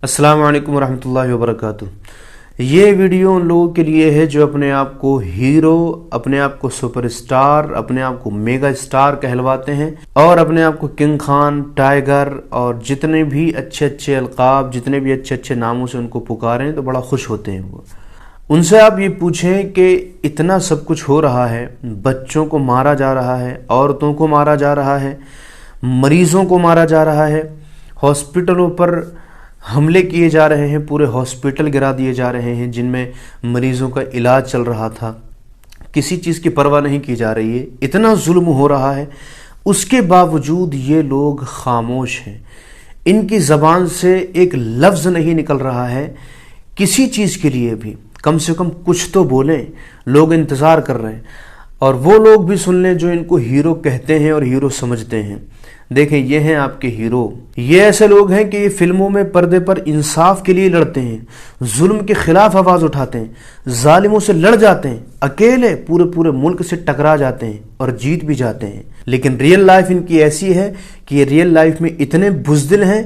अस्सलाम वालेकुम रहमतुल्लाहि व बरकातुहू। ये वीडियो उन लोगों के लिए है जो अपने आप को हीरो, अपने आप को सुपरस्टार, अपने आप को मेगा स्टार कहलवाते हैं और अपने आप को किंग खान, टाइगर और जितने भी अच्छे अच्छे अलकाब, जितने भी अच्छे अच्छे नामों से उनको पुकारें तो बड़ा खुश होते हैं वो। उनसे आप ये पूछें कि इतना सब कुछ हो रहा है, बच्चों को मारा जा रहा है, औरतों को मारा जा रहा है, मरीजों को मारा जा रहा है, हॉस्पिटलों पर हमले किए जा रहे हैं, पूरे हॉस्पिटल गिरा दिए जा रहे हैं जिनमें मरीजों का इलाज चल रहा था, किसी चीज़ की परवाह नहीं की जा रही है, इतना जुल्म हो रहा है, उसके बावजूद ये लोग खामोश हैं। इनकी ज़बान से एक लफ्ज़ नहीं निकल रहा है किसी चीज़ के लिए भी, कम से कम कुछ तो बोलें। लोग इंतज़ार कर रहे हैं और वो लोग भी सुन लें जो इनको हीरो कहते हैं और हीरो समझते हैं। देखें, ये हैं आपके हीरो। ये ऐसे लोग हैं कि ये फिल्मों में पर्दे पर इंसाफ के लिए लड़ते हैं, जुल्म के खिलाफ आवाज़ उठाते हैं, जालिमों से लड़ जाते हैं, अकेले पूरे पूरे मुल्क से टकरा जाते हैं और जीत भी जाते हैं। लेकिन रियल लाइफ इनकी ऐसी है कि ये रियल लाइफ में इतने बुज़दिल हैं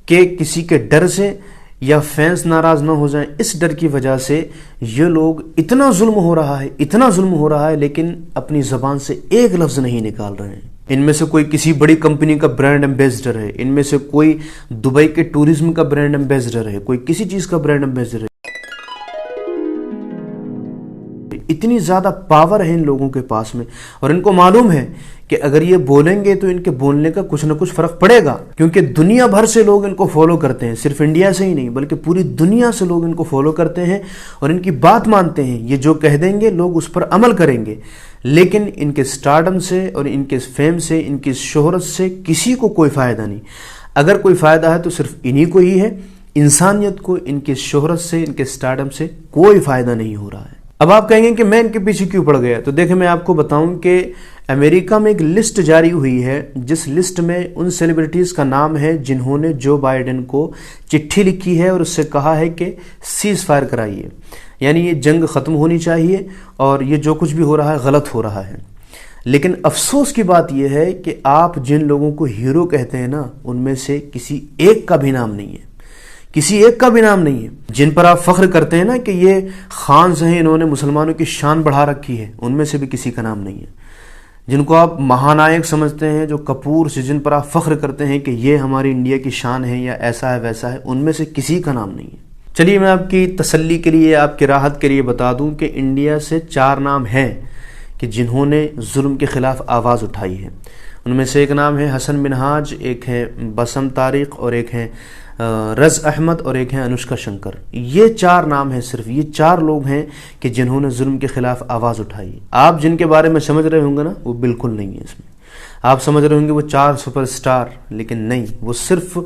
कि किसी के डर से या फैंस नाराज़ ना हो जाएं, इस डर की वजह से ये लोग, इतना जुल्म हो रहा है, इतना जुल्म हो रहा है, लेकिन अपनी ज़बान से एक लफ्ज़ नहीं निकाल रहे हैं। इनमें से कोई किसी बड़ी कंपनी का ब्रांड एम्बेसडर है, इनमें से कोई दुबई के टूरिज्म का ब्रांड एम्बेसडर है, कोई किसी चीज़ का ब्रांड एम्बेसडर है। इतनी ज़्यादा पावर है इन लोगों के पास में और इनको मालूम है कि अगर ये बोलेंगे तो इनके बोलने का कुछ ना कुछ फ़र्क पड़ेगा, क्योंकि दुनिया भर से लोग इनको फॉलो करते हैं। सिर्फ इंडिया से ही नहीं बल्कि पूरी दुनिया से लोग इनको फॉलो करते हैं और इनकी बात मानते हैं। ये जो कह देंगे लोग उस पर अमल करेंगे। लेकिन इनके स्टारडम से और इनके फेम से, इनकी शोहरत से किसी को कोई फ़ायदा नहीं। अगर कोई फ़ायदा है तो सिर्फ इन्हीं को ही है। इंसानियत को इनके शोहरत से, इनके स्टारडम से कोई फ़ायदा नहीं हो रहा है। अब आप कहेंगे कि मैं इनके पीछे क्यों पड़ गया, तो देखें, मैं आपको बताऊं कि अमेरिका में एक लिस्ट जारी हुई है, जिस लिस्ट में उन सेलिब्रिटीज़ का नाम है जिन्होंने जो बाइडेन को चिट्ठी लिखी है और उससे कहा है कि सीज़ फायर कराइए, यानी ये जंग ख़त्म होनी चाहिए और ये जो कुछ भी हो रहा है गलत हो रहा है। लेकिन अफसोस की बात यह है कि आप जिन लोगों को हीरो कहते हैं ना, उनमें से किसी एक का भी नाम नहीं है, किसी एक का भी नाम नहीं है। जिन पर आप फख्र करते हैं ना कि ये खान्स हैं, इन्होंने मुसलमानों की शान बढ़ा रखी है, उनमें से भी किसी का नाम नहीं है। जिनको आप महानायक समझते हैं, जो कपूर से, जिन पर आप फख्र करते हैं कि ये हमारी इंडिया की शान है या ऐसा है वैसा है, उनमें से किसी का नाम नहीं है। चलिए, मैं आपकी तसल्ली के लिए, आपकी राहत के लिए बता दूं कि इंडिया से 4 नाम हैं कि जिन्होंने जुल्म के ख़िलाफ़ आवाज़ उठाई है। उनमें से एक नाम है हसन मिनहाज, एक है बसम तारिक और एक है रज़ अहमद और एक है अनुष्का शंकर। ये 4 नाम हैं, सिर्फ ये 4 लोग हैं कि जिन्होंने जुल्म के खिलाफ आवाज़ उठाई। आप जिनके बारे में समझ रहे होंगे ना, वो बिल्कुल नहीं है इसमें। आप समझ रहे होंगे वो 4 सुपरस्टार, लेकिन नहीं, वो सिर्फ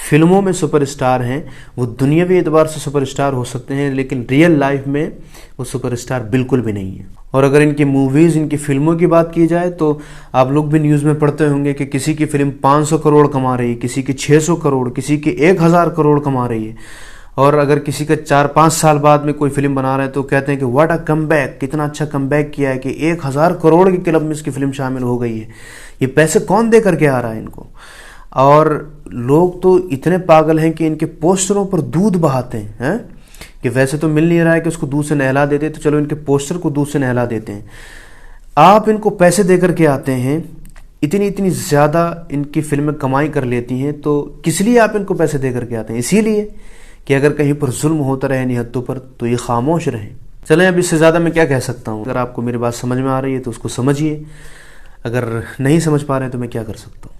फिल्मों में सुपरस्टार हैं। वो दुनियावी एतबार से सुपरस्टार हो सकते हैं, लेकिन रियल लाइफ में वो सुपरस्टार बिल्कुल भी नहीं है। और अगर इनकी मूवीज़, इनकी फिल्मों की बात की जाए तो आप लोग भी न्यूज़ में पढ़ते होंगे कि किसी की फिल्म 500 करोड़ कमा रही है, किसी की 600 करोड़, किसी की 1000 करोड़ कमा रही है। और अगर किसी का 4-5 साल बाद में कोई फिल्म बना रहे हैं तो कहते हैं कि व्हाट अ कमबैक, कितना अच्छा कमबैक किया है कि 1000 करोड़ की क्लब में इसकी फिल्म शामिल हो गई है। ये पैसे कौन दे करके आ रहा है इनको? और लोग तो इतने पागल हैं कि इनके पोस्टरों पर दूध बहाते हैं कि वैसे तो मिल नहीं रहा है कि उसको दूध से नहला देते, तो चलो इनके पोस्टर को दूध से नहला देते हैं। आप इनको पैसे दे करके आते हैं, इतनी ज़्यादा इनकी फिल्में कमाई कर लेती हैं, तो किस लिए आप इनको पैसे दे करके आते हैं? इसीलिए कि अगर कहीं पर जुल्म होता रहे निहत्तों पर तो ये खामोश रहें। चलें, अब इससे ज़्यादा मैं क्या कह सकता हूँ। अगर आपको मेरी बात समझ में आ रही है तो उसको समझिए, अगर नहीं समझ पा रहे हैं तो मैं क्या कर सकता हूँ।